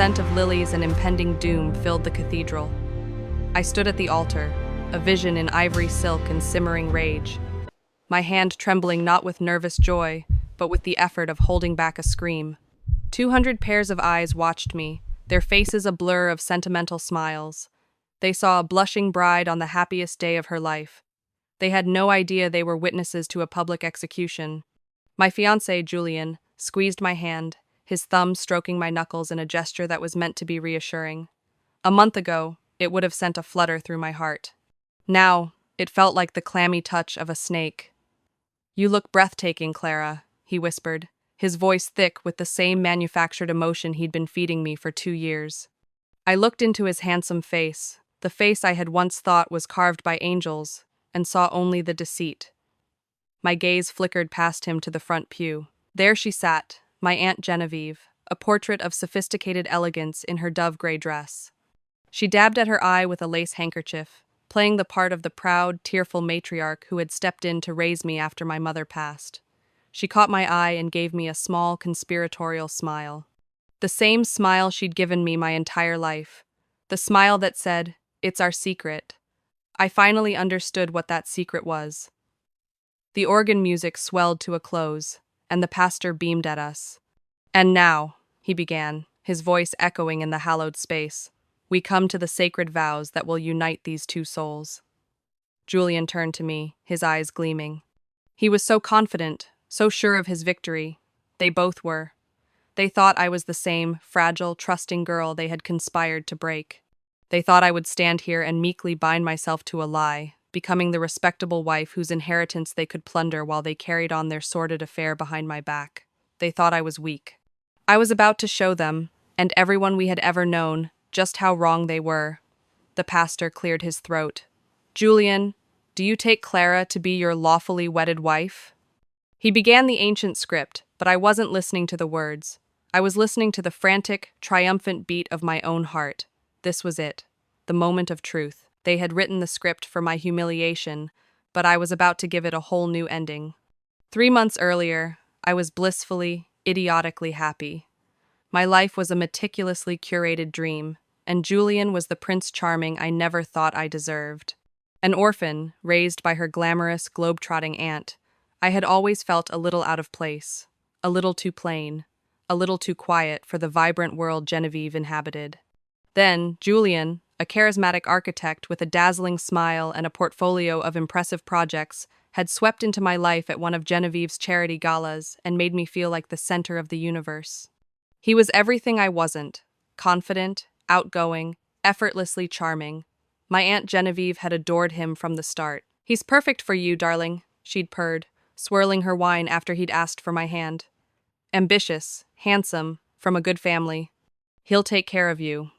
scent of lilies and impending doom filled the cathedral. I stood at the altar, a vision in ivory silk and simmering rage, my hand trembling not with nervous joy, but with the effort of holding back a scream. 200 pairs of eyes watched me, their faces a blur of sentimental smiles. They saw a blushing bride on the happiest day of her life. They had no idea they were witnesses to a public execution. My fiancé, Julian, squeezed my hand, his thumb stroking my knuckles in a gesture that was meant to be reassuring. A month ago, it would have sent a flutter through my heart. Now, it felt like the clammy touch of a snake. "You look breathtaking, Clara," he whispered, his voice thick with the same manufactured emotion he'd been feeding me for 2 years. I looked into his handsome face, the face I had once thought was carved by angels, and saw only the deceit. My gaze flickered past him to the front pew. There she sat, my Aunt Genevieve, a portrait of sophisticated elegance in her dove-gray dress. She dabbed at her eye with a lace handkerchief, playing the part of the proud, tearful matriarch who had stepped in to raise me after my mother passed. She caught my eye and gave me a small, conspiratorial smile. The same smile she'd given me my entire life. The smile that said, "It's our secret." I finally understood what that secret was. The organ music swelled to a close, and the pastor beamed at us. "And now," he began, his voice echoing in the hallowed space, "we come to the sacred vows that will unite these two souls." Julian turned to me, his eyes gleaming. He was so confident, so sure of his victory. They both were. They thought I was the same fragile, trusting girl they had conspired to break. They thought I would stand here and meekly bind myself to a lie, becoming the respectable wife whose inheritance they could plunder while they carried on their sordid affair behind my back. They thought I was weak. I was about to show them, and everyone we had ever known, just how wrong they were. The pastor cleared his throat. "Julian, do you take Clara to be your lawfully wedded wife?" He began the ancient script, but I wasn't listening to the words. I was listening to the frantic, triumphant beat of my own heart. This was it, the moment of truth. They had written the script for my humiliation, but I was about to give it a whole new ending. 3 months earlier, I was blissfully, idiotically happy. My life was a meticulously curated dream, and Julian was the Prince Charming I never thought I deserved. An orphan, raised by her glamorous, globe-trotting aunt, I had always felt a little out of place, a little too plain, a little too quiet for the vibrant world Genevieve inhabited. Then, Julian, a charismatic architect with a dazzling smile and a portfolio of impressive projects, had swept into my life at one of Genevieve's charity galas and made me feel like the center of the universe. He was everything I wasn't: confident, outgoing, effortlessly charming. My Aunt Genevieve had adored him from the start. "He's perfect for you, darling," she'd purred, swirling her wine after he'd asked for my hand. "Ambitious, handsome, from a good family. He'll take care of you."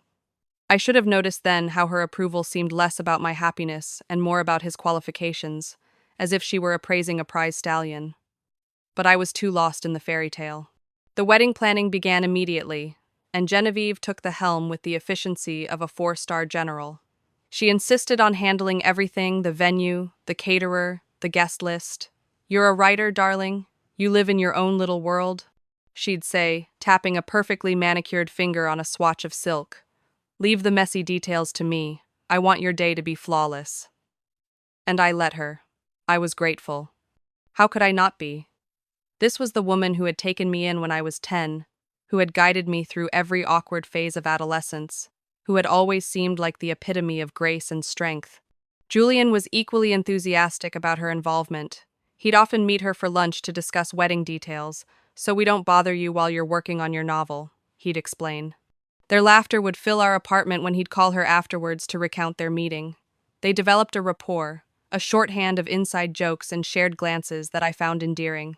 I should have noticed then how her approval seemed less about my happiness and more about his qualifications, as if she were appraising a prize stallion. But I was too lost in the fairy tale. The wedding planning began immediately, and Genevieve took the helm with the efficiency of a 4-star general. She insisted on handling everything: the venue, the caterer, the guest list. "You're a writer, darling. You live in your own little world," she'd say, tapping a perfectly manicured finger on a swatch of silk. "Leave the messy details to me. I want your day to be flawless." And I let her. I was grateful. How could I not be? This was the woman who had taken me in when I was 10, who had guided me through every awkward phase of adolescence, who had always seemed like the epitome of grace and strength. Julian was equally enthusiastic about her involvement. He'd often meet her for lunch to discuss wedding details, "so we don't bother you while you're working on your novel," he'd explain. Their laughter would fill our apartment when he'd call her afterwards to recount their meeting. They developed a rapport, a shorthand of inside jokes and shared glances that I found endearing.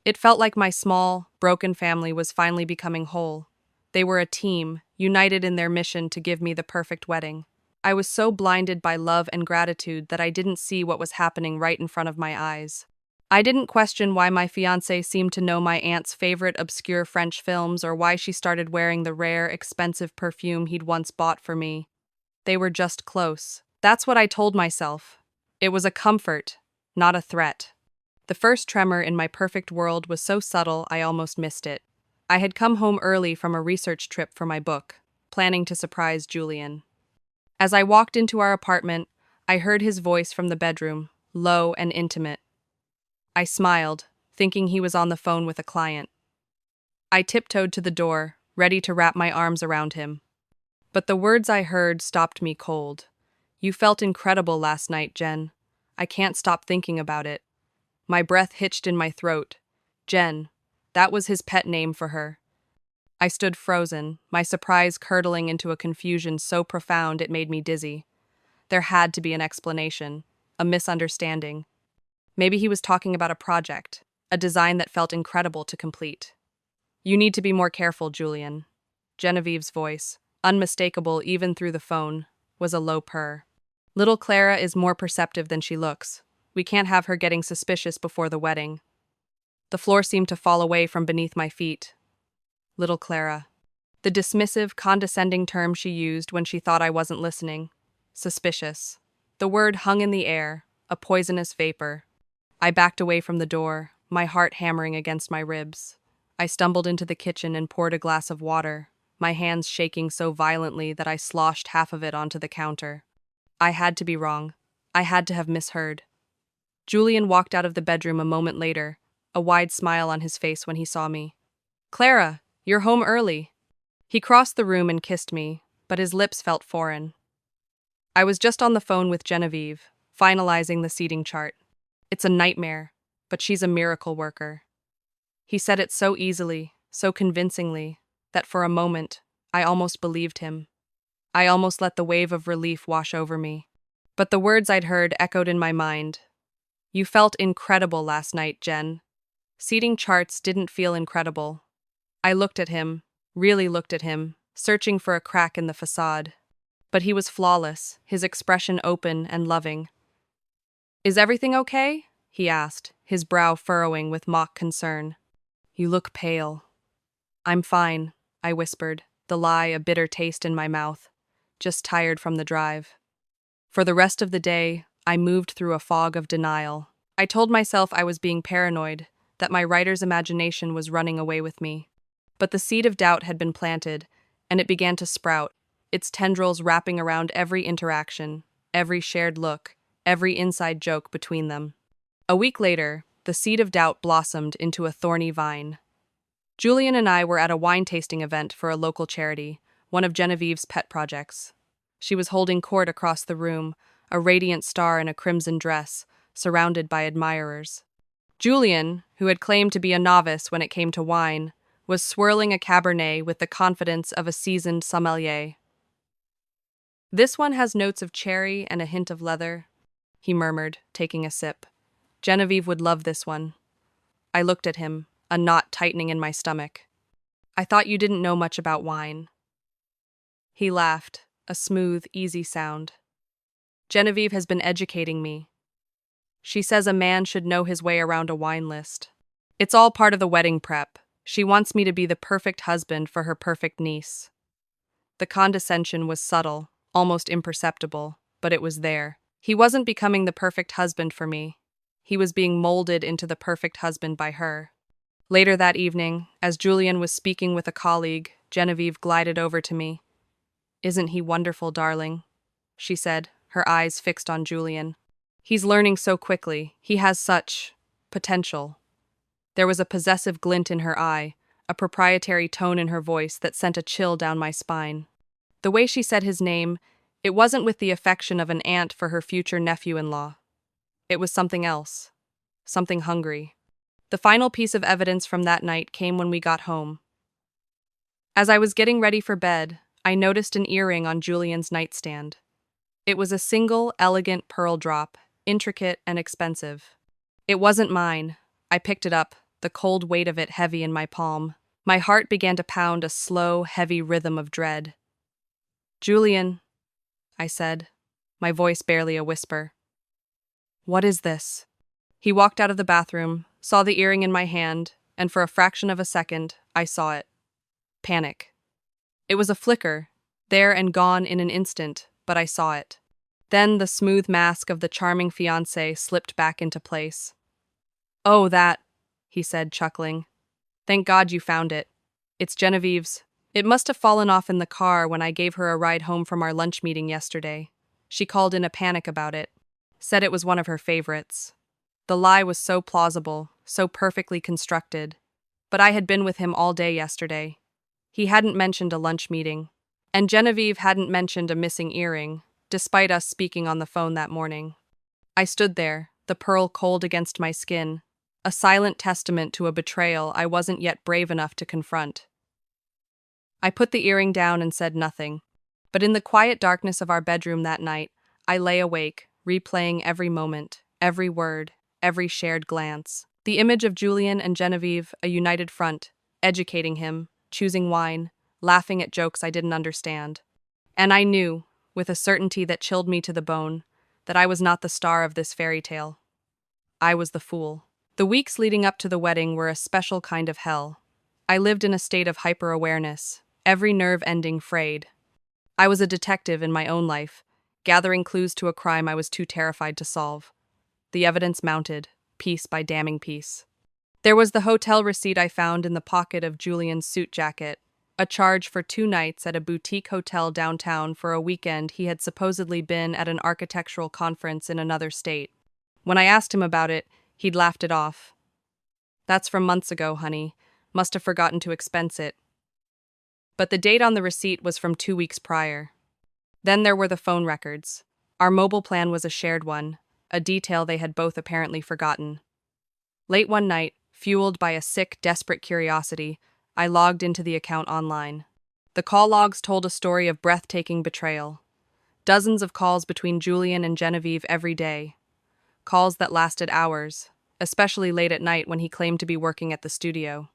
It felt like my small, broken family was finally becoming whole. They were a team, united in their mission to give me the perfect wedding. I was so blinded by love and gratitude that I didn't see what was happening right in front of my eyes. I didn't question why my fiancé seemed to know my aunt's favorite obscure French films or why she started wearing the rare, expensive perfume he'd once bought for me. They were just close. That's what I told myself. It was a comfort, not a threat. The first tremor in my perfect world was so subtle I almost missed it. I had come home early from a research trip for my book. planning to surprise Julian. As I walked into our apartment, I heard his voice from the bedroom, low and intimate. I smiled, thinking he was on the phone with a client. I tiptoed to the door, ready to wrap my arms around him. But the words I heard stopped me cold. "You felt incredible last night, Jen. I can't stop thinking about it." My breath hitched in my throat. Jen. That was his pet name for her. I stood frozen, my surprise curdling into a confusion so profound it made me dizzy. There had to be an explanation, a misunderstanding. Maybe he was talking about a project, a design that felt incredible to complete. "You need to be more careful, Julian." Genevieve's voice, unmistakable even through the phone, was a low purr. "Little Clara is more perceptive than she looks. We can't have her getting suspicious before the wedding." The floor seemed to fall away from beneath my feet. Little Clara. The dismissive, condescending term she used when she thought I wasn't listening. Suspicious. The word hung in the air, a poisonous vapor. I backed away from the door, my heart hammering against my ribs. I stumbled into the kitchen and poured a glass of water, my hands shaking so violently that I sloshed half of it onto the counter. I had to be wrong. I had to have misheard. Julian walked out of the bedroom a moment later, a wide smile on his face when he saw me. "Clara, you're home early." He crossed the room and kissed me, but his lips felt foreign. I was just on the phone with Genevieve, finalizing the seating chart. "It's a nightmare, but she's a miracle worker." He said it so easily, so convincingly, that for a moment, I almost believed him. I almost let the wave of relief wash over me. But the words I'd heard echoed in my mind. "You felt incredible last night, Jen." Seating charts didn't feel incredible. I looked at him, really looked at him, searching for a crack in the facade. But he was flawless, his expression open and loving. "Is everything okay?" he asked, his brow furrowing with mock concern. "You look pale." "I'm fine," I whispered, the lie a bitter taste in my mouth. "Just tired from the drive." For the rest of the day, I moved through a fog of denial. I told myself I was being paranoid, that my writer's imagination was running away with me. But the seed of doubt had been planted, and it began to sprout, its tendrils wrapping around every interaction, every shared look, every inside joke between them. A week later, the seed of doubt blossomed into a thorny vine. Julian and I were at a wine tasting event for a local charity, one of Genevieve's pet projects. She was holding court across the room, a radiant star in a crimson dress, surrounded by admirers. Julian, who had claimed to be a novice when it came to wine, was swirling a Cabernet with the confidence of a seasoned sommelier. "This one has notes of cherry and a hint of leather," he murmured, taking a sip. "Genevieve would love this one." I looked at him, a knot tightening in my stomach. "I thought you didn't know much about wine." He laughed, a smooth, easy sound. "Genevieve has been educating me. She says a man should know his way around a wine list. It's all part of the wedding prep. She wants me to be the perfect husband for her perfect niece." The condescension was subtle, almost imperceptible, but it was there. He wasn't becoming the perfect husband for me. He was being molded into the perfect husband by her. Later that evening, as Julian was speaking with a colleague, Genevieve glided over to me. "Isn't he wonderful, darling?" she said, her eyes fixed on Julian. "He's learning so quickly. He has such potential." There was a possessive glint in her eye, a proprietary tone in her voice that sent a chill down my spine. The way she said his name, it wasn't with the affection of an aunt for her future nephew-in-law. It was something else, something hungry. The final piece of evidence from that night came when we got home. As I was getting ready for bed, I noticed an earring on Julian's nightstand. It was a single, elegant pearl drop, intricate and expensive. It wasn't mine. I picked it up, the cold weight of it heavy in my palm. My heart began to pound a slow, heavy rhythm of dread. "Julian," I said, my voice barely a whisper. "What is this?" He walked out of the bathroom, saw the earring in my hand, and for a fraction of a second, I saw it. Panic. It was a flicker, there and gone in an instant, but I saw it. Then the smooth mask of the charming fiancé slipped back into place. "Oh, that," he said, chuckling. "Thank God you found it. It's Genevieve's It must have fallen off in the car when I gave her a ride home from our lunch meeting yesterday. She called in a panic about it, said it was one of her favorites. The lie was so plausible, so perfectly constructed. But I had been with him all day yesterday. He hadn't mentioned a lunch meeting, and Genevieve hadn't mentioned a missing earring, despite us speaking on the phone that morning. I stood there, the pearl cold against my skin, a silent testament to a betrayal I wasn't yet brave enough to confront. I put the earring down and said nothing, but in the quiet darkness of our bedroom that night, I lay awake, replaying every moment, every word, every shared glance. The image of Julian and Genevieve, a united front, educating him, choosing wine, laughing at jokes I didn't understand. And I knew, with a certainty that chilled me to the bone, that I was not the star of this fairy tale. I was the fool. The weeks leading up to the wedding were a special kind of hell. I lived in a state of hyper-awareness, every nerve ending frayed. I was a detective in my own life, gathering clues to a crime I was too terrified to solve. The evidence mounted, piece by damning piece. There was the hotel receipt I found in the pocket of Julian's suit jacket, a charge for 2 nights at a boutique hotel downtown for a weekend he had supposedly been at an architectural conference in another state. When I asked him about it, he'd laughed it off. "That's from months ago, honey. Must have forgotten to expense it." But the date on the receipt was from 2 weeks prior. Then there were the phone records. Our mobile plan was a shared one, a detail they had both apparently forgotten. Late one night, fueled by a sick, desperate curiosity, I logged into the account online. The call logs told a story of breathtaking betrayal. Dozens of calls between Julian and Genevieve every day. Calls that lasted hours, especially late at night when he claimed to be working at the studio.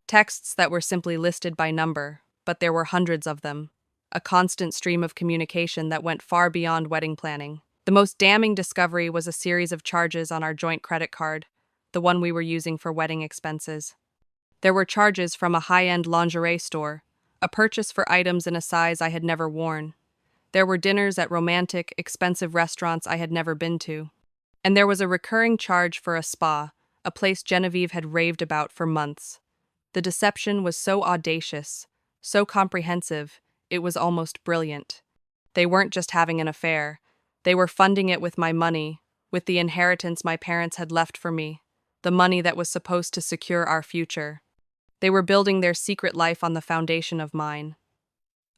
Texts that were simply listed by number, but there were hundreds of them. A constant stream of communication that went far beyond wedding planning. The most damning discovery was a series of charges on our joint credit card, the one we were using for wedding expenses. There were charges from a high-end lingerie store, a purchase for items in a size I had never worn. There were dinners at romantic, expensive restaurants I had never been to. And there was a recurring charge for a spa, a place Genevieve had raved about for months. The deception was so audacious, so comprehensive, it was almost brilliant. They weren't just having an affair. They were funding it with my money, with the inheritance my parents had left for me, the money that was supposed to secure our future. They were building their secret life on the foundation of mine.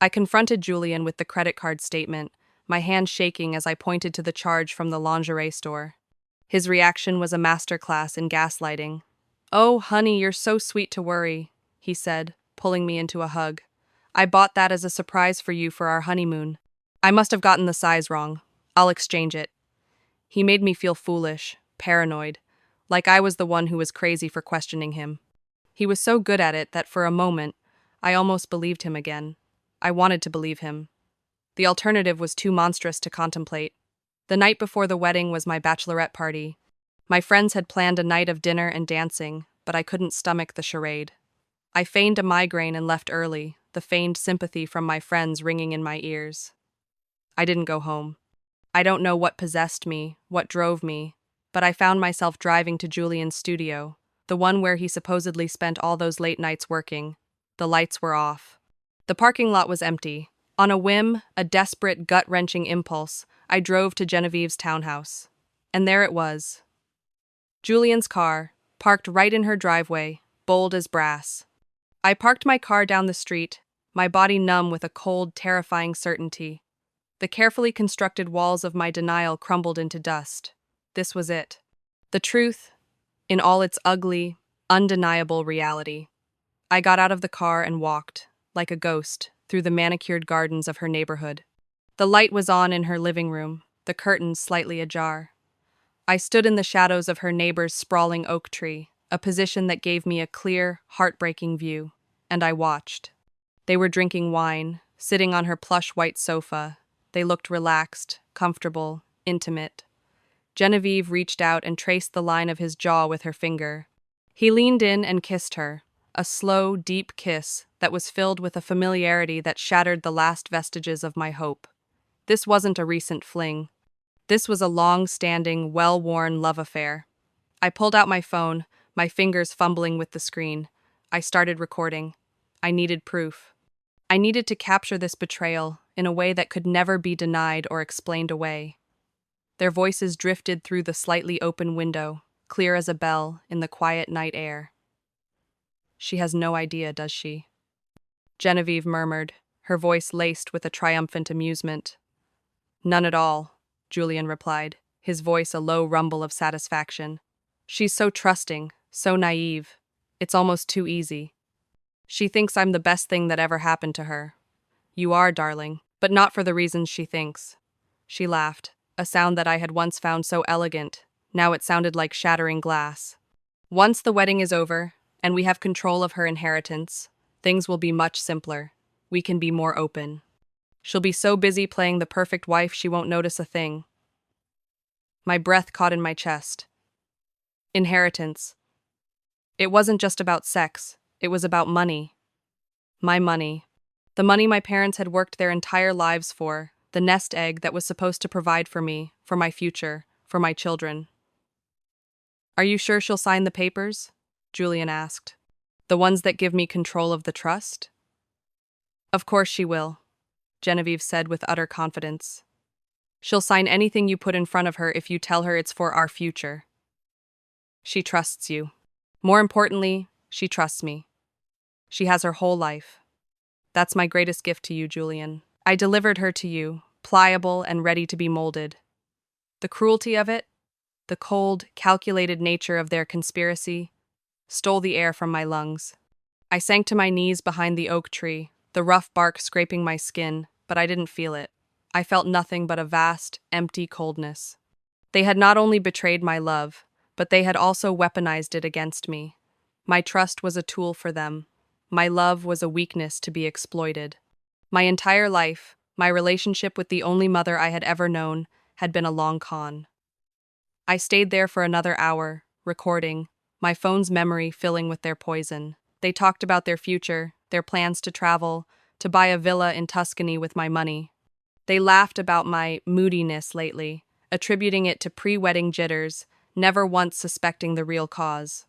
I confronted Julian with the credit card statement, my hand shaking as I pointed to the charge from the lingerie store. His reaction was a masterclass in gaslighting. "Oh, honey, you're so sweet to worry," he said, pulling me into a hug. "I bought that as a surprise for you for our honeymoon. I must have gotten the size wrong. I'll exchange it." He made me feel foolish, paranoid, like I was the one who was crazy for questioning him. He was so good at it that for a moment, I almost believed him again. I wanted to believe him. The alternative was too monstrous to contemplate. The night before the wedding was my bachelorette party. My friends had planned a night of dinner and dancing, but I couldn't stomach the charade. I feigned a migraine and left early, the feigned sympathy from my friends ringing in my ears. I didn't go home. I don't know what possessed me, what drove me, but I found myself driving to Julian's studio, the one where he supposedly spent all those late nights working. The lights were off. The parking lot was empty. On a whim, a desperate, gut-wrenching impulse, I drove to Genevieve's townhouse. And there it was. Julian's car, parked right in her driveway, bold as brass. I parked my car down the street, my body numb with a cold, terrifying certainty. The carefully constructed walls of my denial crumbled into dust. This was it. The truth, in all its ugly, undeniable reality. I got out of the car and walked, like a ghost, through the manicured gardens of her neighborhood. The light was on in her living room, the curtains slightly ajar. I stood in the shadows of her neighbor's sprawling oak tree, a position that gave me a clear, heartbreaking view, and I watched. They were drinking wine, sitting on her plush white sofa. They looked relaxed, comfortable, intimate. Genevieve reached out and traced the line of his jaw with her finger. He leaned in and kissed her, a slow, deep kiss that was filled with a familiarity that shattered the last vestiges of my hope. This wasn't a recent fling. This was a long-standing, well-worn love affair. I pulled out my phone, my fingers fumbling with the screen. I started recording. I needed proof. I needed to capture this betrayal in a way that could never be denied or explained away. Their voices drifted through the slightly open window, clear as a bell in the quiet night air. She has no idea, does she? Genevieve murmured, her voice laced with a triumphant amusement. None at all, Julian replied, his voice a low rumble of satisfaction. She's so trusting, so naive. It's almost too easy. She thinks I'm the best thing that ever happened to her. You are, darling, but not for the reasons she thinks. She laughed, a sound that I had once found so elegant. Now it sounded like shattering glass. Once the wedding is over, and we have control of her inheritance, things will be much simpler. We can be more open. She'll be so busy playing the perfect wife she won't notice a thing. My breath caught in my chest. Inheritance. It wasn't just about sex, it was about money. My money. The money my parents had worked their entire lives for, the nest egg that was supposed to provide for me, for my future, for my children. Are you sure she'll sign the papers? Julian asked. The ones that give me control of the trust? Of course she will, Genevieve said with utter confidence. She'll sign anything you put in front of her if you tell her it's for our future. She trusts you. More importantly, she trusts me. She has her whole life. That's my greatest gift to you, Julian. I delivered her to you, pliable and ready to be molded. The cruelty of it, the cold, calculated nature of their conspiracy, stole the air from my lungs. I sank to my knees behind the oak tree, the rough bark scraping my skin, but I didn't feel it. I felt nothing but a vast, empty coldness. They had not only betrayed my love, but they had also weaponized it against me. My trust was a tool for them. My love was a weakness to be exploited. My entire life, my relationship with the only mother I had ever known, had been a long con. I stayed there for another hour, recording, my phone's memory filling with their poison. They talked about their future, their plans to travel, to buy a villa in Tuscany with my money. They laughed about my moodiness lately, attributing it to pre-wedding jitters, never once suspecting the real cause.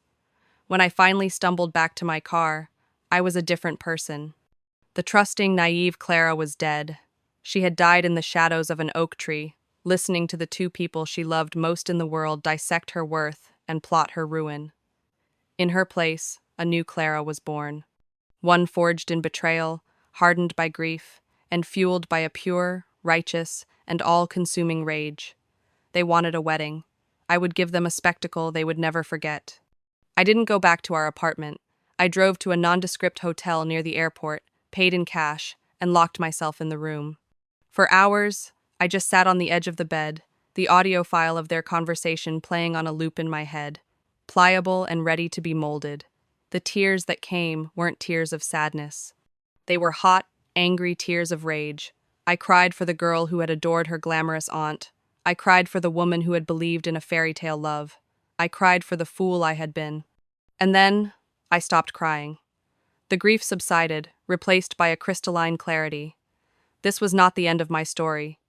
When I finally stumbled back to my car, I was a different person. The trusting, naive Clara was dead. She had died in the shadows of an oak tree, listening to the two people she loved most in the world dissect her worth and plot her ruin. In her place, a new Clara was born. One forged in betrayal, hardened by grief, and fueled by a pure, righteous, and all-consuming rage. They wanted a wedding. I would give them a spectacle they would never forget. I didn't go back to our apartment. I drove to a nondescript hotel near the airport, paid in cash, and locked myself in the room. For hours, I just sat on the edge of the bed, the audio file of their conversation playing on a loop in my head, pliable and ready to be molded. The tears that came weren't tears of sadness. They were hot, angry tears of rage. I cried for the girl who had adored her glamorous aunt. I cried for the woman who had believed in a fairy tale love. I cried for the fool I had been. And then, I stopped crying. The grief subsided, replaced by a crystalline clarity. This was not the end of my story.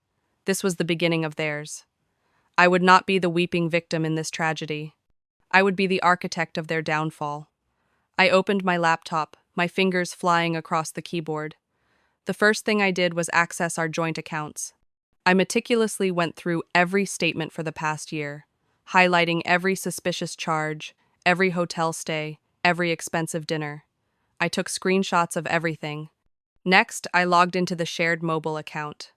This was the beginning of theirs. I would not be the weeping victim in this tragedy. I would be the architect of their downfall. I opened my laptop, my fingers flying across the keyboard. The first thing I did was access our joint accounts. I meticulously went through every statement for the past year, highlighting every suspicious charge, every hotel stay, every expensive dinner. I took screenshots of everything. Next, I logged into the shared mobile account.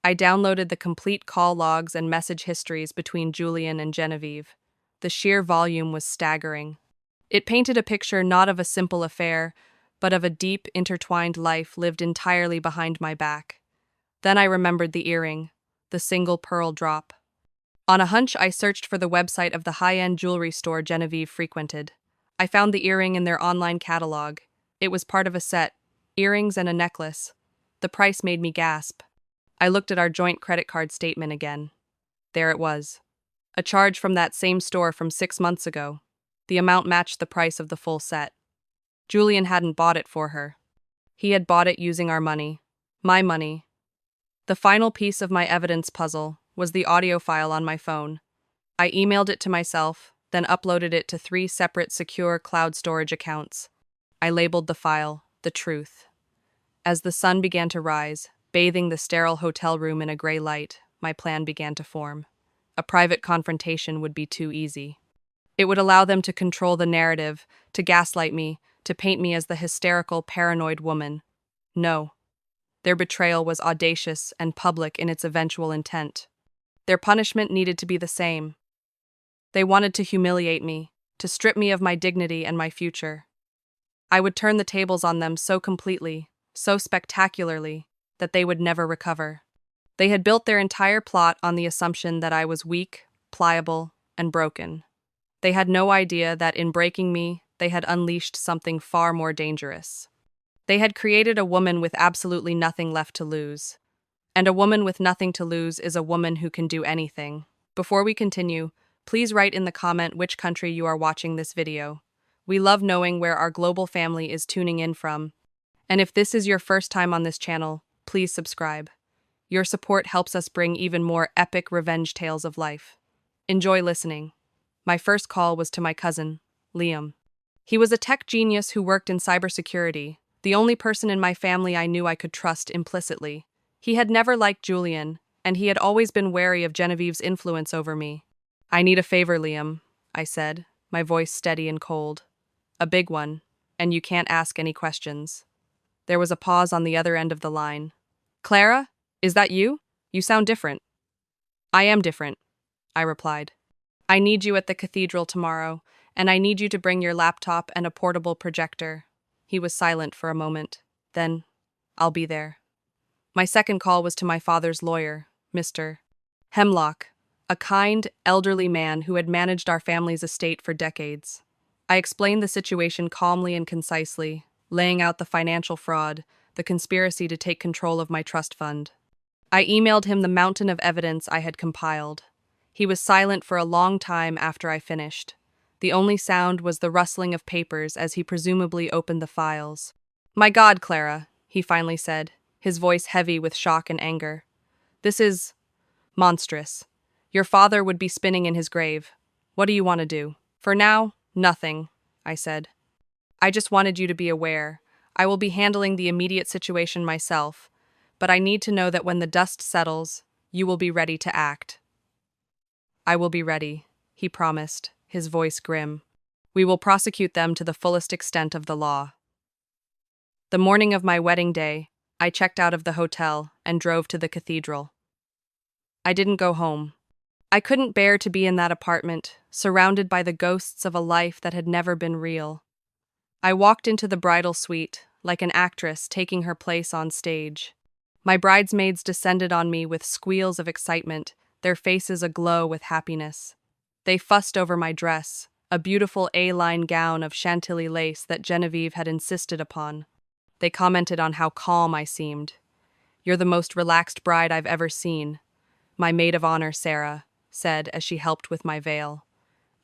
I downloaded the complete call logs and message histories between Julian and Genevieve. The sheer volume was staggering. It painted a picture not of a simple affair, but of a deep, intertwined life lived entirely behind my back. Then I remembered the earring, the single pearl drop. On a hunch, I searched for the website of the high-end jewelry store Genevieve frequented. I found the earring in their online catalog. It was part of a set, earrings and a necklace. The price made me gasp. I looked at our joint credit card statement again. There it was. A charge from that same store from 6 months ago. The amount matched the price of the full set. Julian hadn't bought it for her. He had bought it using our money. My money. The final piece of my evidence puzzle was the audio file on my phone. I emailed it to myself, then uploaded it to 3 separate secure cloud storage accounts. I labeled the file, The Truth. As the sun began to rise, bathing the sterile hotel room in a gray light, my plan began to form. A private confrontation would be too easy. It would allow them to control the narrative, to gaslight me, to paint me as the hysterical, paranoid woman. No. Their betrayal was audacious and public in its eventual intent. Their punishment needed to be the same. They wanted to humiliate me, to strip me of my dignity and my future. I would turn the tables on them so completely, so spectacularly, that they would never recover. They had built their entire plot on the assumption that I was weak, pliable, and broken. They had no idea that in breaking me, they had unleashed something far more dangerous. They had created a woman with absolutely nothing left to lose. And a woman with nothing to lose is a woman who can do anything. Before we continue, please write in the comment which country you are watching this video. We love knowing where our global family is tuning in from. And if this is your first time on this channel, please subscribe. Your support helps us bring even more epic revenge tales of life. Enjoy listening. My first call was to my cousin, Liam. He was a tech genius who worked in cybersecurity, the only person in my family I knew I could trust implicitly. He had never liked Julian, and he had always been wary of Genevieve's influence over me. "I need a favor, Liam," I said, my voice steady and cold. "A big one, and you can't ask any questions." There was a pause on the other end of the line. "Clara, is that you? You sound different." "I am different," I replied. "I need you at the cathedral tomorrow, and I need you to bring your laptop and a portable projector." He was silent for a moment. Then, "I'll be there." My second call was to my father's lawyer, Mr. Hemlock, a kind, elderly man who had managed our family's estate for decades. I explained the situation calmly and concisely, laying out the financial fraud, the conspiracy to take control of my trust fund. I emailed him the mountain of evidence I had compiled. He was silent for a long time after I finished. The only sound was the rustling of papers as he presumably opened the files. "My God, Clara," he finally said, his voice heavy with shock and anger. "This is monstrous. Your father would be spinning in his grave. What do you want to do?" "For now, nothing," I said. "I just wanted you to be aware. I will be handling the immediate situation myself, but I need to know that when the dust settles, you will be ready to act." "I will be ready," he promised, his voice grim. "We will prosecute them to the fullest extent of the law." The morning of my wedding day, I checked out of the hotel and drove to the cathedral. I didn't go home. I couldn't bear to be in that apartment, surrounded by the ghosts of a life that had never been real. I walked into the bridal suite, like an actress taking her place on stage. My bridesmaids descended on me with squeals of excitement, their faces aglow with happiness. They fussed over my dress, a beautiful A-line gown of Chantilly lace that Genevieve had insisted upon. They commented on how calm I seemed. "You're the most relaxed bride I've ever seen," my maid of honor, Sarah, said as she helped with my veil.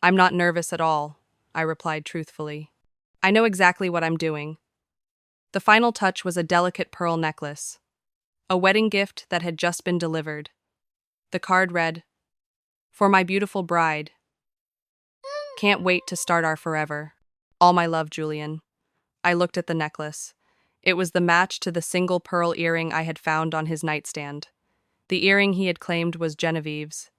"I'm not nervous at all," I replied truthfully. "I know exactly what I'm doing." The final touch was a delicate pearl necklace, a wedding gift that had just been delivered. The card read, "For my beautiful bride. Can't wait to start our forever. All my love, Julian." I looked at the necklace. It was the match to the single pearl earring I had found on his nightstand. The earring he had claimed was Genevieve's.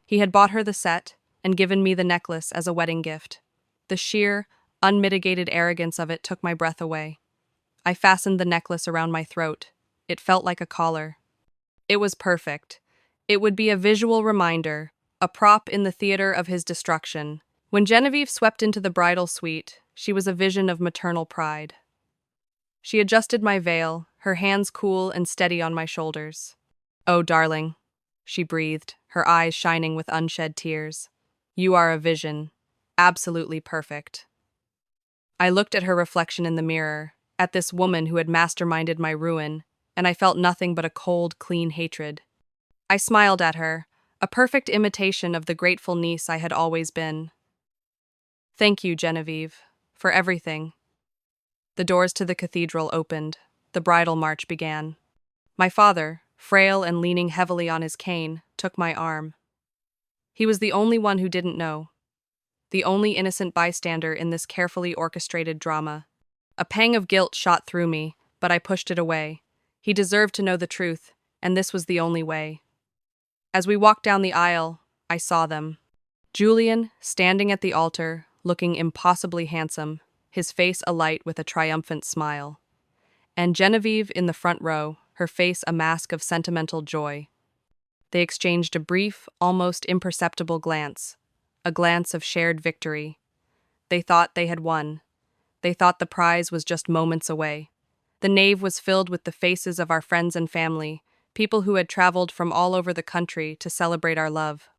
He had bought her the set and given me the necklace as a wedding gift. The sheer, unmitigated arrogance of it took my breath away. I fastened the necklace around my throat. It felt like a collar. It was perfect. It would be a visual reminder, a prop in the theater of his destruction. When Genevieve swept into the bridal suite, she was a vision of maternal pride. She adjusted my veil, her hands cool and steady on my shoulders. "Oh, darling," she breathed, her eyes shining with unshed tears. "You are a vision. Absolutely perfect." I looked at her reflection in the mirror, at this woman who had masterminded my ruin, and I felt nothing but a cold, clean hatred. I smiled at her, a perfect imitation of the grateful niece I had always been. "Thank you, Genevieve, for everything." The doors to the cathedral opened. The bridal march began. My father, frail and leaning heavily on his cane, took my arm. He was the only one who didn't know, the only innocent bystander in this carefully orchestrated drama. A pang of guilt shot through me, but I pushed it away. He deserved to know the truth, and this was the only way. As we walked down the aisle, I saw them. Julian, standing at the altar, looking impossibly handsome, his face alight with a triumphant smile. And Genevieve in the front row, her face a mask of sentimental joy. They exchanged a brief, almost imperceptible glance, a glance of shared victory. They thought they had won. They thought the prize was just moments away. The nave was filled with the faces of our friends and family, people who had traveled from all over the country to celebrate our love.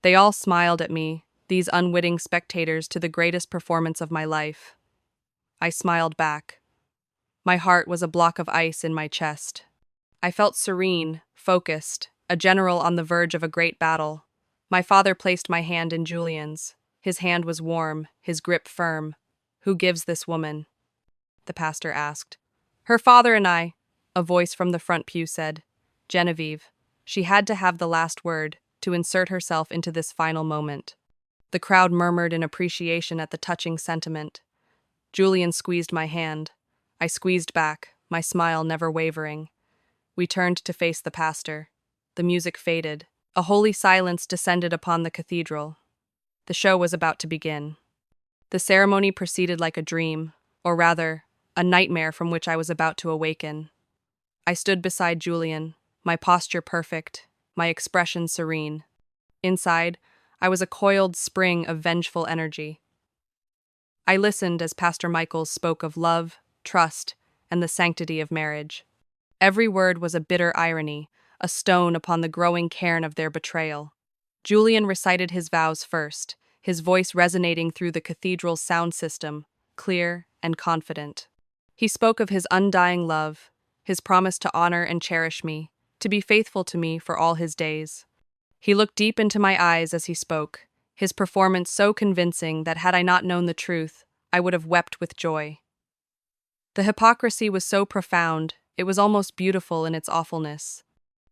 They all smiled at me, these unwitting spectators to the greatest performance of my life. I smiled back. My heart was a block of ice in my chest. I felt serene, focused, a general on the verge of a great battle. My father placed my hand in Julian's. His hand was warm, his grip firm. "Who gives this woman?" the pastor asked. "Her father and I," a voice from the front pew said. "Genevieve." She had to have the last word, to insert herself into this final moment. The crowd murmured in appreciation at the touching sentiment. Julian squeezed my hand. I squeezed back, my smile never wavering. We turned to face the pastor. The music faded. A holy silence descended upon the cathedral. The show was about to begin. The ceremony proceeded like a dream, or rather, a nightmare from which I was about to awaken. I stood beside Julian, my posture perfect, my expression serene. Inside, I was a coiled spring of vengeful energy. I listened as Pastor Michaels spoke of love, trust, and the sanctity of marriage. Every word was a bitter irony, a stone upon the growing cairn of their betrayal. Julian recited his vows first, his voice resonating through the cathedral's sound system, clear and confident. He spoke of his undying love, his promise to honor and cherish me, to be faithful to me for all his days. He looked deep into my eyes as he spoke, his performance so convincing that had I not known the truth, I would have wept with joy. The hypocrisy was so profound, it was almost beautiful in its awfulness.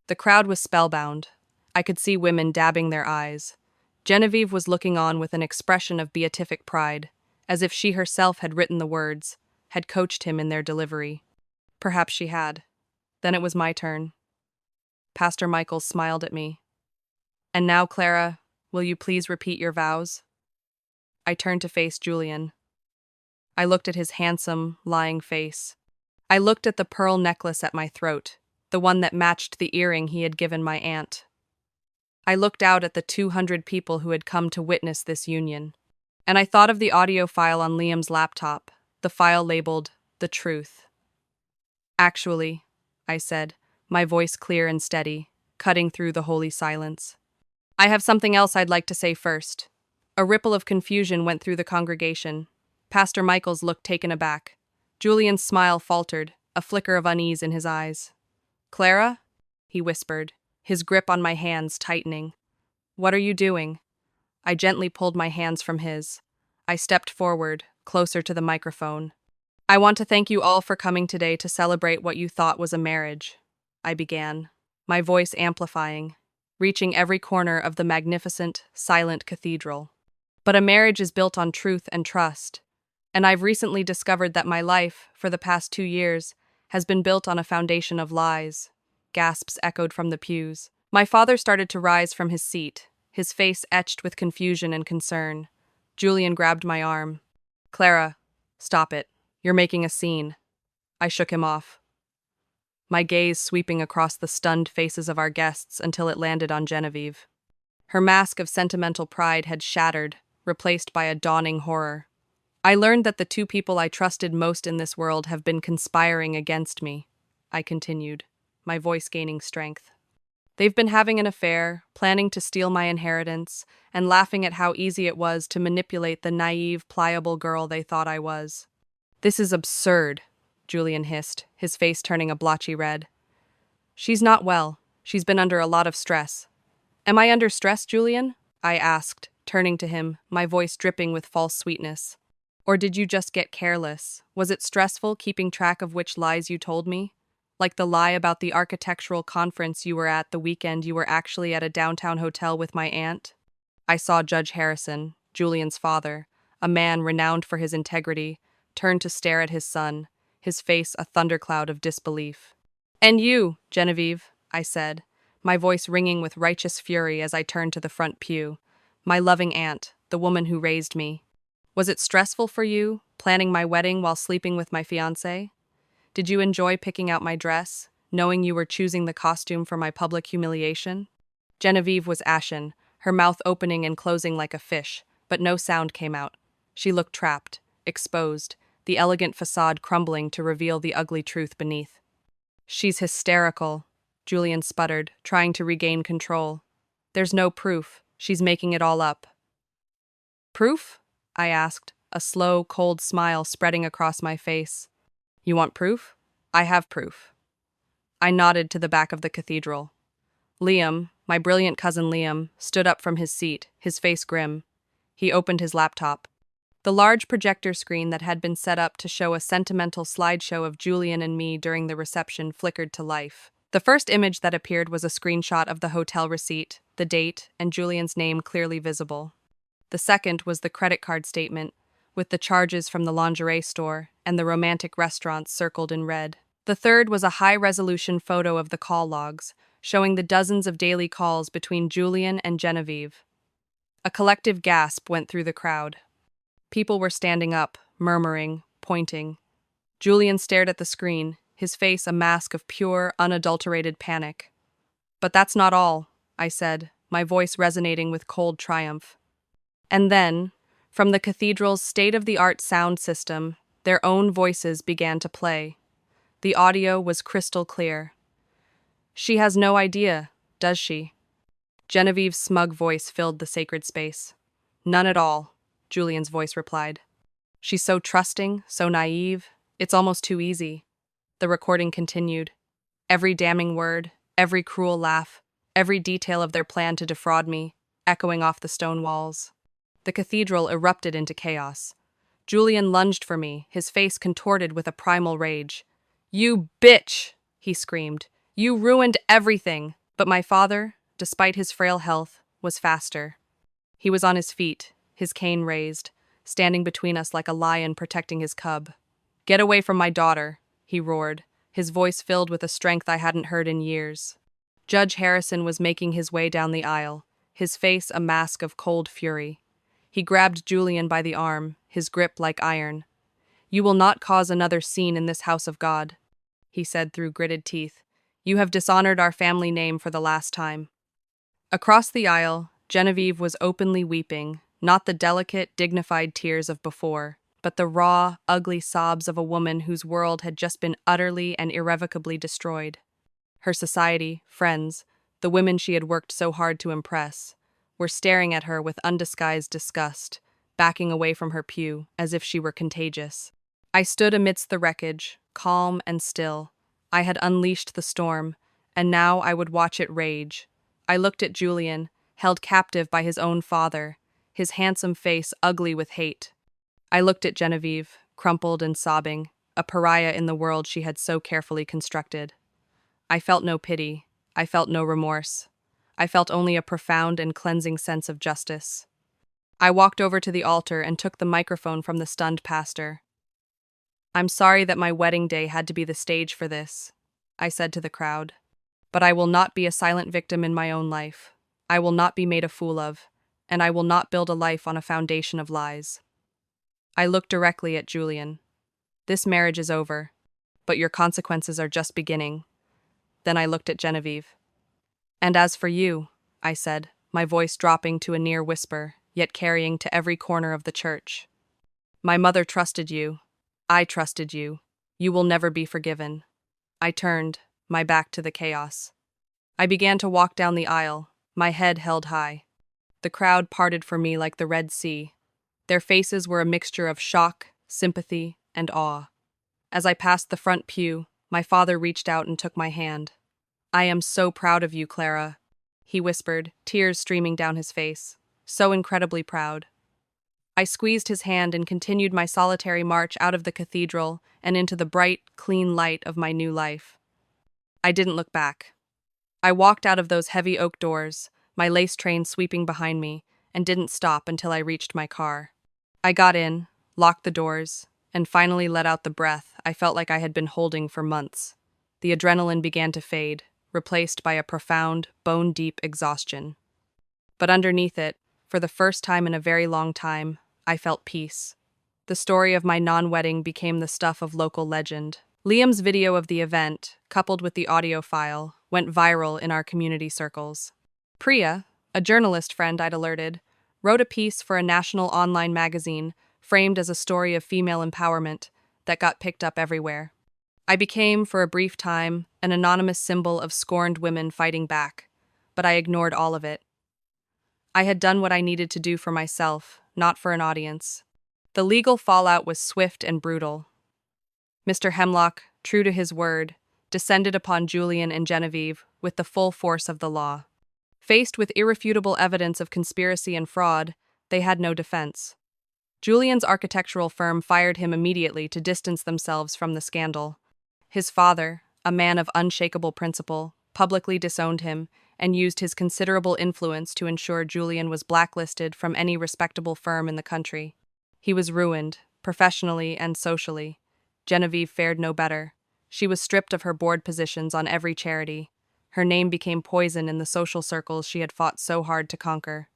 The crowd was spellbound. I could see women dabbing their eyes. Genevieve was looking on with an expression of beatific pride, as if she herself had written the words, had coached him in their delivery. Perhaps she had. Then it was my turn. Pastor Michaels smiled at me. "And now, Clara, will you please repeat your vows?" I turned to face Julian. I looked at his handsome, lying face. I looked at the pearl necklace at my throat, the one that matched the earring he had given my aunt. I looked out at the 200 people who had come to witness this union. And I thought of the audio file on Liam's laptop, the file labeled, "The Truth." "Actually," I said, my voice clear and steady, cutting through the holy silence. "I have something else I'd like to say first." A ripple of confusion went through the congregation. Pastor Michaels looked taken aback. Julian's smile faltered, a flicker of unease in his eyes. "Clara?" he whispered, his grip on my hands tightening. "What are you doing?" I gently pulled my hands from his. I stepped forward, closer to the microphone. "I want to thank you all for coming today to celebrate what you thought was a marriage," I began, my voice amplifying, reaching every corner of the magnificent, silent cathedral. "But a marriage is built on truth and trust, and I've recently discovered that my life, for the past 2 years, has been built on a foundation of lies." Gasps echoed from the pews. My father started to rise from his seat, his face etched with confusion and concern. Julian grabbed my arm. "Clara, stop it. You're making a scene." I shook him off, my gaze sweeping across the stunned faces of our guests until it landed on Genevieve. Her mask of sentimental pride had shattered, replaced by a dawning horror. "I learned that the 2 people I trusted most in this world have been conspiring against me," I continued, my voice gaining strength. "They've been having an affair, planning to steal my inheritance, and laughing at how easy it was to manipulate the naive, pliable girl they thought I was." "This is absurd," Julian hissed, his face turning a blotchy red. "She's not well. She's been under a lot of stress." "Am I under stress, Julian?" I asked, turning to him, my voice dripping with false sweetness. "Or did you just get careless? Was it stressful keeping track of which lies you told me? Like the lie about the architectural conference you were at the weekend you were actually at a downtown hotel with my aunt?" I saw Judge Harrison, Julian's father, a man renowned for his integrity, turn to stare at his son, his face a thundercloud of disbelief. "And you, Genevieve," I said, my voice ringing with righteous fury as I turned to the front pew. "My loving aunt, the woman who raised me. Was it stressful for you, planning my wedding while sleeping with my fiancé? Did you enjoy picking out my dress, knowing you were choosing the costume for my public humiliation?" Genevieve was ashen, her mouth opening and closing like a fish, but no sound came out. She looked trapped, exposed, the elegant facade crumbling to reveal the ugly truth beneath. "She's hysterical," Julian sputtered, trying to regain control. "There's no proof. She's making it all up." "Proof?" I asked, a slow, cold smile spreading across my face. "You want proof? I have proof." I nodded to the back of the cathedral. Liam, my brilliant cousin Liam, stood up from his seat, his face grim. He opened his laptop. The large projector screen that had been set up to show a sentimental slideshow of Julian and me during the reception flickered to life. The first image that appeared was a screenshot of the hotel receipt, the date, and Julian's name clearly visible. The second was the credit card statement, with the charges from the lingerie store and the romantic restaurants circled in red. The third was a high-resolution photo of the call logs, showing the dozens of daily calls between Julian and Genevieve. A collective gasp went through the crowd. People were standing up, murmuring, pointing. Julian stared at the screen, his face a mask of pure, unadulterated panic. "But that's not all," I said, my voice resonating with cold triumph. And then, from the cathedral's state-of-the-art sound system, their own voices began to play. The audio was crystal clear. "She has no idea, does she?" Genevieve's smug voice filled the sacred space. "None at all," Julian's voice replied. "She's so trusting, so naive, it's almost too easy." The recording continued. Every damning word, every cruel laugh, every detail of their plan to defraud me, echoing off the stone walls. The cathedral erupted into chaos. Julian lunged for me, his face contorted with a primal rage. "You bitch!" he screamed. "You ruined everything!" But my father, despite his frail health, was faster. He was on his feet, his cane raised, standing between us like a lion protecting his cub. "Get away from my daughter," he roared, his voice filled with a strength I hadn't heard in years. Judge Harrison was making his way down the aisle, his face a mask of cold fury. He grabbed Julian by the arm, his grip like iron. "You will not cause another scene in this house of God," he said through gritted teeth. "You have dishonored our family name for the last time." Across the aisle, Genevieve was openly weeping, not the delicate, dignified tears of before, but the raw, ugly sobs of a woman whose world had just been utterly and irrevocably destroyed. Her society, friends, the women she had worked so hard to impress, were staring at her with undisguised disgust, backing away from her pew as if she were contagious. I stood amidst the wreckage, calm and still. I had unleashed the storm, and now I would watch it rage. I looked at Julian, held captive by his own father, his handsome face ugly with hate. I looked at Genevieve, crumpled and sobbing, a pariah in the world she had so carefully constructed. I felt no pity. I felt no remorse. I felt only a profound and cleansing sense of justice. I walked over to the altar and took the microphone from the stunned pastor. "I'm sorry that my wedding day had to be the stage for this," I said to the crowd. "But I will not be a silent victim in my own life. I will not be made a fool of, and I will not build a life on a foundation of lies." I looked directly at Julian. "This marriage is over, but your consequences are just beginning." Then I looked at Genevieve. "And as for you," I said, my voice dropping to a near whisper, yet carrying to every corner of the church. "My mother trusted you. I trusted you. You will never be forgiven." I turned, my back to the chaos. I began to walk down the aisle, my head held high. The crowd parted for me like the Red Sea. Their faces were a mixture of shock, sympathy, and awe. As I passed the front pew, my father reached out and took my hand. "I am so proud of you, Clara," he whispered, tears streaming down his face. "So incredibly proud." I squeezed his hand and continued my solitary march out of the cathedral and into the bright, clean light of my new life. I didn't look back. I walked out of those heavy oak doors, my lace train sweeping behind me, and didn't stop until I reached my car. I got in, locked the doors, and finally let out the breath I felt like I had been holding for months. The adrenaline began to fade, replaced by a profound, bone-deep exhaustion. But underneath it, for the first time in a very long time, I felt peace. The story of my non-wedding became the stuff of local legend. Liam's video of the event, coupled with the audio file, went viral in our community circles. Priya, a journalist friend I'd alerted, wrote a piece for a national online magazine framed as a story of female empowerment that got picked up everywhere. I became, for a brief time, an anonymous symbol of scorned women fighting back, but I ignored all of it. I had done what I needed to do for myself, not for an audience. The legal fallout was swift and brutal. Mr. Hemlock, true to his word, descended upon Julian and Genevieve with the full force of the law. Faced with irrefutable evidence of conspiracy and fraud, they had no defense. Julian's architectural firm fired him immediately to distance themselves from the scandal. His father, a man of unshakable principle, publicly disowned him and used his considerable influence to ensure Julian was blacklisted from any respectable firm in the country. He was ruined, professionally and socially. Genevieve fared no better. She was stripped of her board positions on every charity. Her name became poison in the social circles she had fought so hard to conquer.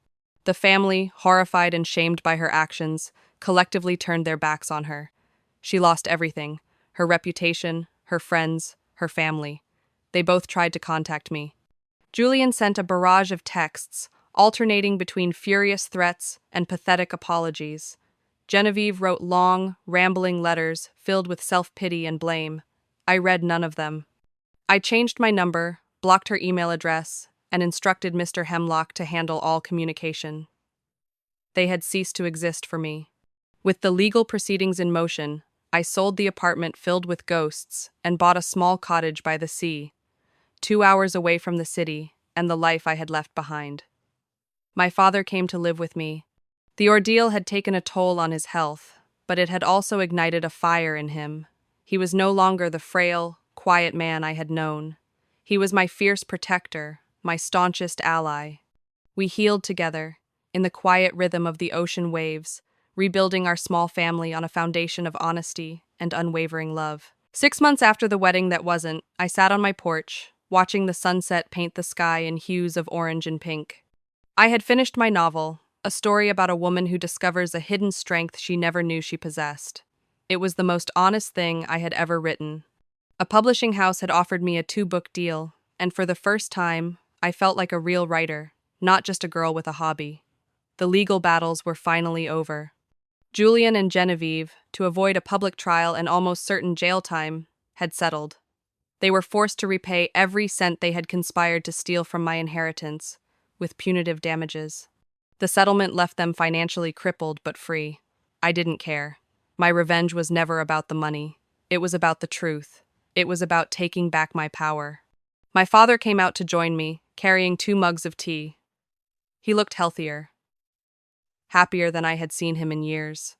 The family, horrified and shamed by her actions, collectively turned their backs on her. She lost everything: her reputation, her friends, her family. They both tried to contact me. Julian sent a barrage of texts, alternating between furious threats and pathetic apologies. Genevieve wrote long, rambling letters filled with self-pity and blame. I read none of them. I changed my number, blocked her email address, and instructed Mr. Hemlock to handle all communication. They had ceased to exist for me. With the legal proceedings in motion, I sold the apartment filled with ghosts and bought a small cottage by the sea, 2 hours away from the city and the life I had left behind. My father came to live with me. The ordeal had taken a toll on his health, but it had also ignited a fire in him. He was no longer the frail, quiet man I had known. He was my fierce protector, my staunchest ally. We healed together, in the quiet rhythm of the ocean waves, rebuilding our small family on a foundation of honesty and unwavering love. 6 months after the wedding that wasn't, I sat on my porch, watching the sunset paint the sky in hues of orange and pink. I had finished my novel, a story about a woman who discovers a hidden strength she never knew she possessed. It was the most honest thing I had ever written. A publishing house had offered me a 2-book deal, and for the first time, I felt like a real writer, not just a girl with a hobby. The legal battles were finally over. Julian and Genevieve, to avoid a public trial and almost certain jail time, had settled. They were forced to repay every cent they had conspired to steal from my inheritance, with punitive damages. The settlement left them financially crippled but free. I didn't care. My revenge was never about the money. It was about the truth. It was about taking back my power. My father came out to join me, carrying 2 mugs of tea. He looked healthier, happier than I had seen him in years.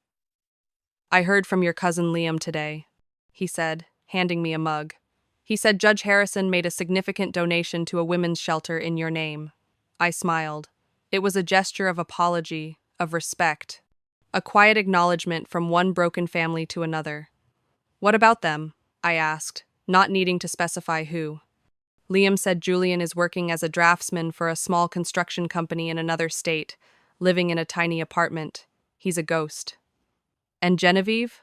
"I heard from your cousin Liam today," he said, handing me a mug. "He said Judge Harrison made a significant donation to a women's shelter in your name." I smiled. It was a gesture of apology, of respect, a quiet acknowledgement from one broken family to another. "What about them?" I asked, not needing to specify who. Liam said Julian is working as a draftsman for a small construction company in another state, living in a tiny apartment. He's a ghost. "And Genevieve?"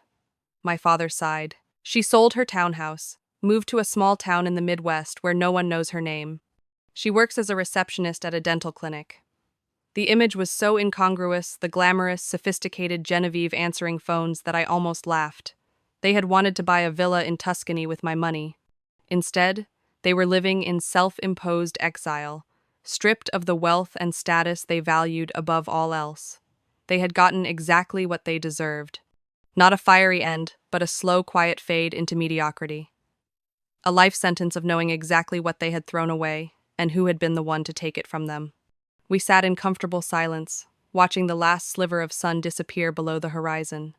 My father sighed. "She sold her townhouse, moved to a small town in the Midwest where no one knows her name. She works as a receptionist at a dental clinic." The image was so incongruous, the glamorous, sophisticated Genevieve answering phones, that I almost laughed. They had wanted to buy a villa in Tuscany with my money. Instead, they were living in self-imposed exile, stripped of the wealth and status they valued above all else. They had gotten exactly what they deserved. Not a fiery end, but a slow, quiet fade into mediocrity. A life sentence of knowing exactly what they had thrown away, and who had been the one to take it from them. We sat in comfortable silence, watching the last sliver of sun disappear below the horizon.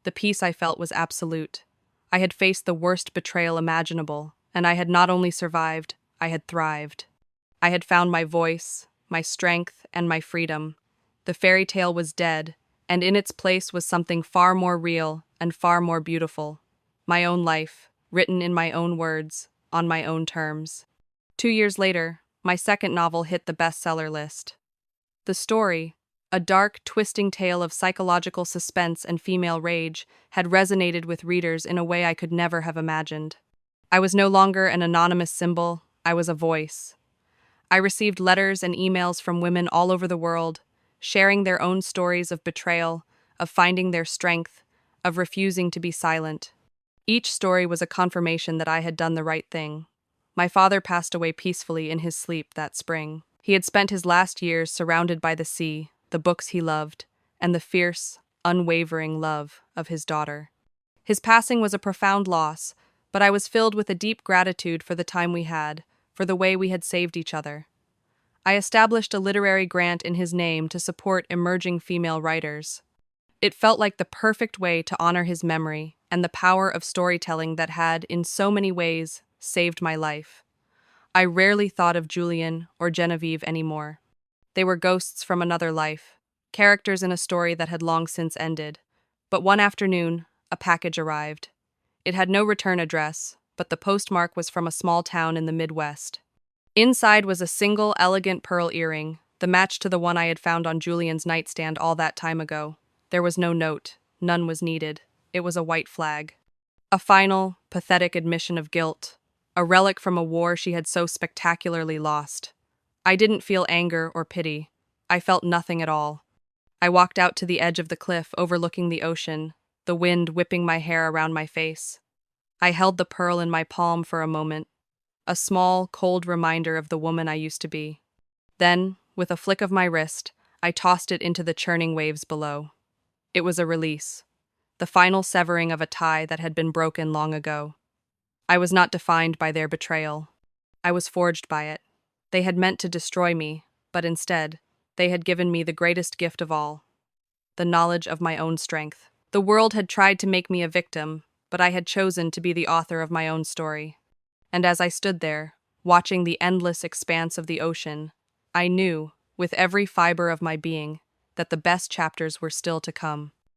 The peace I felt was absolute. I had faced the worst betrayal imaginable, and I had not only survived, I had thrived. I had found my voice, my strength, and my freedom. The fairy tale was dead, and in its place was something far more real and far more beautiful. My own life, written in my own words, on my own terms. 2 years later, my second novel hit the bestseller list. The story, a dark, twisting tale of psychological suspense and female rage, had resonated with readers in a way I could never have imagined. I was no longer an anonymous symbol, I was a voice. I received letters and emails from women all over the world, sharing their own stories of betrayal, of finding their strength, of refusing to be silent. Each story was a confirmation that I had done the right thing. My father passed away peacefully in his sleep that spring. He had spent his last years surrounded by the sea, the books he loved, and the fierce, unwavering love of his daughter. His passing was a profound loss, but I was filled with a deep gratitude for the time we had, for the way we had saved each other. I established a literary grant in his name to support emerging female writers. It felt like the perfect way to honor his memory and the power of storytelling that had, in so many ways, saved my life. I rarely thought of Julian or Genevieve anymore. They were ghosts from another life, characters in a story that had long since ended. But one afternoon, a package arrived. It had no return address, but the postmark was from a small town in the Midwest. Inside was a single, elegant pearl earring, the match to the one I had found on Julian's nightstand all that time ago. There was no note. None was needed. It was a white flag. A final, pathetic admission of guilt. A relic from a war she had so spectacularly lost. I didn't feel anger or pity. I felt nothing at all. I walked out to the edge of the cliff overlooking the ocean, the wind whipping my hair around my face. I held the pearl in my palm for a moment, a small, cold reminder of the woman I used to be. Then, with a flick of my wrist, I tossed it into the churning waves below. It was a release, the final severing of a tie that had been broken long ago. I was not defined by their betrayal. I was forged by it. They had meant to destroy me, but instead, they had given me the greatest gift of all, the knowledge of my own strength. The world had tried to make me a victim, but I had chosen to be the author of my own story. And as I stood there, watching the endless expanse of the ocean, I knew, with every fiber of my being, that the best chapters were still to come.